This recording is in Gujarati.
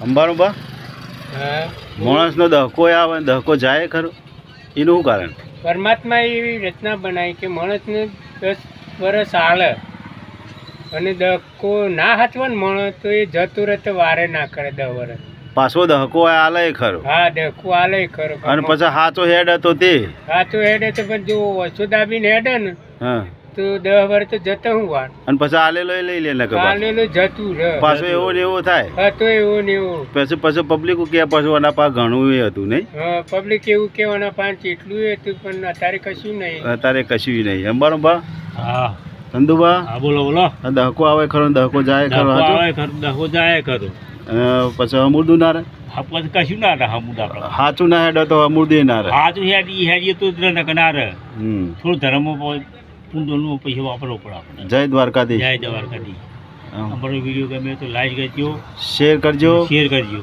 અંબાનું બા હા માણસનો દહકો આવે ને દહકો જાય ખરો એનું શું કારણ? પરમાત્મા એવી રચના બનાવી કે માણસને 10 વર્ષ હાલે અને દકો ના હાચવા ને માણસ તો એ જતું રહે તો વારે ના કરે 10 વર્ષ. પાછો દહકો આલે ખરો હા દકું હાલે ખરો અને પછી સાચો હેડ હતો તે સાચું હેડે તો પણ જો ઓછું દાબીને હેડે ને હા તો 10 વર્ષ તો જતો હું વાર અને પછી આલેલો લઈ લે ને હાલેલું જતું રહે પાછો એવો ને એવો થાય હતો એવું ને એવું. પછી પબ્લિક કે પાછું આના પા ઘણું એ હતું નહીં હા પબ્લિક એવું કહેવાના પાંચ એટલું હતું પણ અત્યારે કશું નહીં. અત્યારે કશું નહીં. અંબાનું બા હા ચંદુબા હા બોલો બોલો. દહકો આવે ખરો ને દહકો જાય ખરો દહો સાચું? આવે ખરું, દહો જાય ખરું. અને પછી અમૂર્દું ના રહે હા પછી કશું ના રહે હમુદ આપણે. સાચું ના હેડે તો અમૂર્દે ના રહે. સાચું હેડીએ તો જ ના રહે. હમ થોડું ધર્મ પૂંજોનું પૈસા વાપરવો પડે આપણે. જય દ્વારકાધીશ. જય દ્વારકાધી. અમારો વિડીયો ગમે તો લાઈક કરજો, શેર કરજો. શેર કરજો.